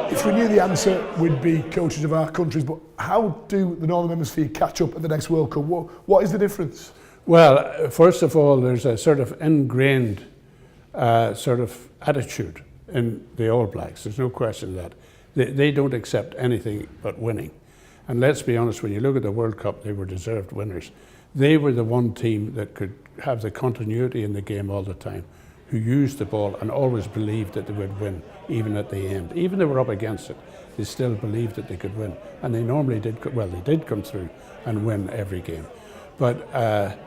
If we knew the answer, we'd be coaches of our countries, but how do the Northern Hemisphere catch up at the next World Cup? What is the difference? Well, first of all, there's a sort of ingrained sort of attitude in the All Blacks. There's no question of that. They don't accept anything but winning. And let's be honest, when you look at the World Cup, they were deserved winners. They were the one team that could have the continuity in the game all the time, who used the ball and always believed that they would win, even at the end. Even they were up against it, they still believed that they could win. And they normally did, well, they did come through and win every game. But,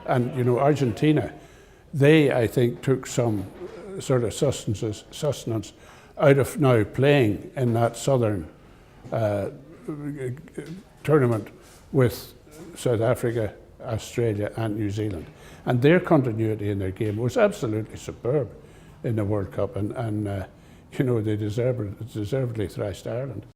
and you know, Argentina, they, I think, took some sort of sustenance out of now playing in that southern tournament with South Africa, Australia and New Zealand. And their continuity in their game was absolutely superb in the World Cup, and you know, they deservedly thrashed Ireland.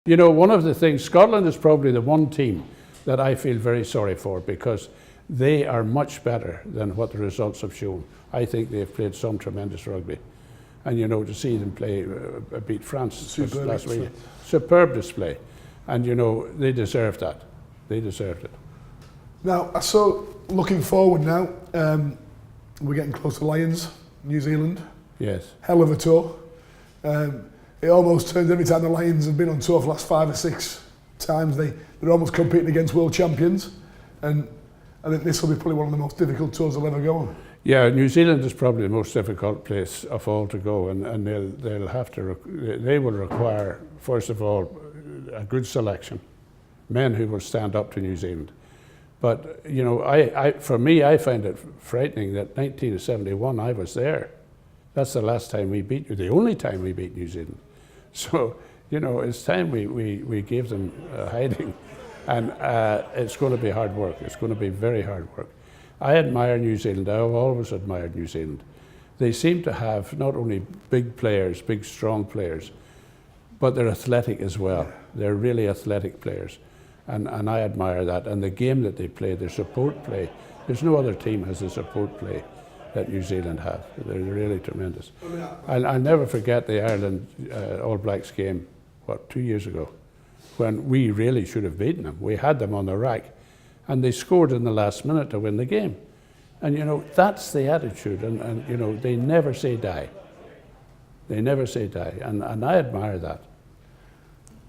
You know, one of the things, Scotland is probably the one team that I feel very sorry for, because they are much better than what the results have shown. I think they've played some tremendous rugby. And you know, to see them play, beat France last week, superb display. And you know, they deserved that. They deserved it. Now, so looking forward now, we're getting close to Lions, New Zealand. Yes. Hell of a tour. It almost turns every time the Lions have been on tour for the last 5 or 6 times, they're almost competing against world champions. And I think this will be probably one of the most difficult tours they'll ever go on. Yeah, New Zealand is probably the most difficult place of all to go, and they'll have to, they will require, first of all, a good selection, men who will stand up to New Zealand. But you know, for me, I find it frightening that 1971 I was there. That's the last time we beat you, the only time we beat New Zealand. So you know, it's time we gave them a hiding, and it's going to be hard work. It's going to be very hard work. I admire New Zealand. I've always admired New Zealand. They seem to have not only big players, big strong players, but they're athletic as well. They're really athletic players. And I admire that. And the game that they play, their support play, there's no other team has the support play that New Zealand have. They're really tremendous. I'll never forget the Ireland All Blacks game, 2 years ago, when we really should have beaten them. We had them on the rack. And they scored in the last minute to win the game. And you know, that's the attitude, and you know, they never say die. They never say die, and I admire that.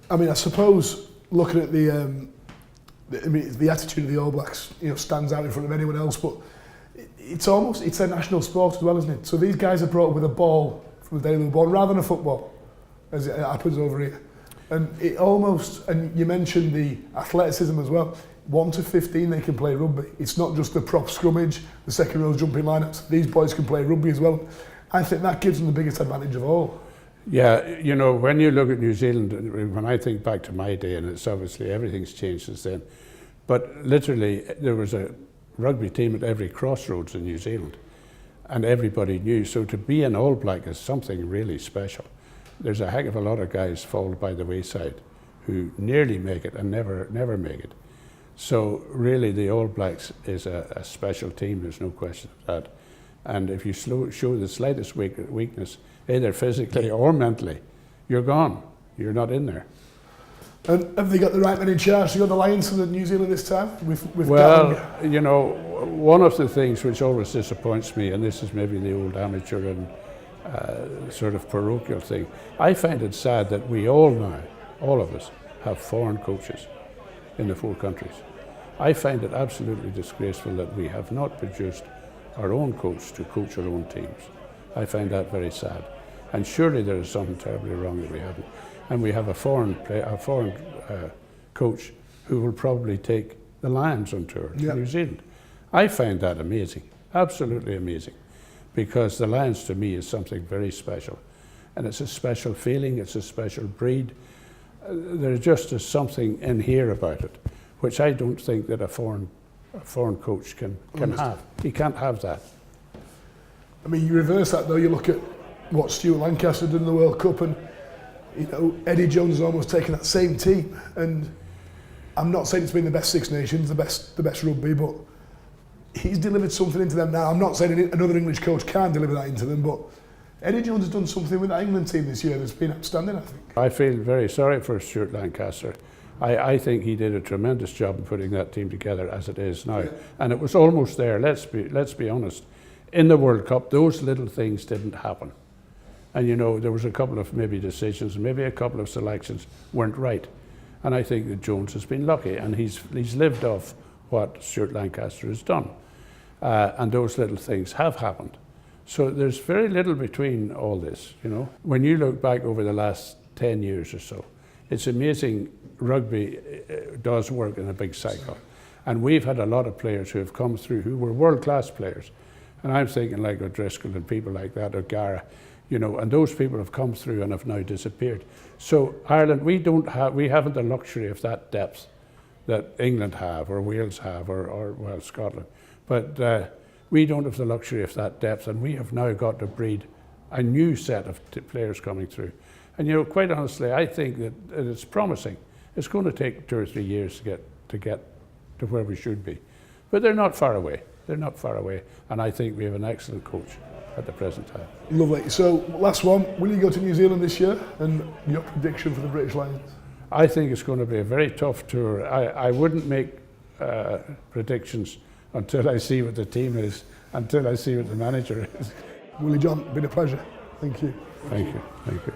I mean, I suppose looking at the attitude of the All Blacks, you know, stands out in front of anyone else, but it's a national sport as well, isn't it? So these guys are brought up with a ball from the day they were born, rather than a football, as it happens over here. And it almost, and you mentioned the athleticism as well. 1 to 15 they can play rugby. It's not just the prop scrummage, the second row jumping lineups. These boys can play rugby as well. I think that gives them the biggest advantage of all. Yeah, you know, when you look at New Zealand, when I think back to my day, and it's obviously everything's changed since then, but literally there was a rugby team at every crossroads in New Zealand, and everybody knew. So to be an All Black is something really special. There's a heck of a lot of guys fall by the wayside who nearly make it and never make it. So really the All Blacks is a special team, there's no question of that. And if you show the slightest weakness, either physically or mentally, you're gone. You're not in there. And have they got the right men in charge to go the Lions for New Zealand this time? Well, you know, one of the things which always disappoints me, and this is maybe the old amateur and sort of parochial thing, I find it sad that we all now, all of us, have foreign coaches in the 4 countries. I find it absolutely disgraceful that we have not produced our own coach to coach our own teams. I find that very sad. And surely there is something terribly wrong that we haven't. And we have a foreign coach who will probably take the Lions on tour to New Zealand. I find that amazing, absolutely amazing, because the Lions to me is something very special. And it's a special feeling, it's a special breed. There just is something in here about it, which I don't think that a foreign coach can have. He can't have that. I mean, you reverse that though, you look at what Stuart Lancaster did in the World Cup, and you know, Eddie Jones has almost taken that same team, and I'm not saying it's been the best Six Nations, the best rugby, but he's delivered something into them now. I'm not saying another English coach can deliver that into them, but Eddie Jones has done something with that England team this year that's been outstanding, I think. I feel very sorry for Stuart Lancaster. I think he did a tremendous job in putting that team together as it is now. And it was almost there, let's be honest. In the World Cup, those little things didn't happen. And you know, there was a couple of maybe decisions, maybe a couple of selections weren't right. And I think that Jones has been lucky, and he's lived off what Stuart Lancaster has done. And those little things have happened. So there's very little between all this, you know. When you look back over the last 10 years or so, it's amazing rugby does work in a big cycle. And we've had a lot of players who have come through who were world-class players. And I'm thinking like O'Driscoll and people like that, O'Gara, you know, and those people have come through and have now disappeared. So Ireland, we haven't the luxury of that depth that England have, or Wales have, or well, Scotland. But we don't have the luxury of that depth, and we have now got to breed a new set of players coming through. And you know, quite honestly, I think that it's promising. It's going to take 2 or 3 years to get to where we should be. But they're not far away. They're not far away. And I think we have an excellent coach at the present time. Lovely. So, last one. Will you go to New Zealand this year? And your prediction for the British Lions? I think it's going to be a very tough tour. I wouldn't make predictions until I see what the team is, until I see what the manager is. Willie John, been a pleasure. Thank you. Thank you. Thank you.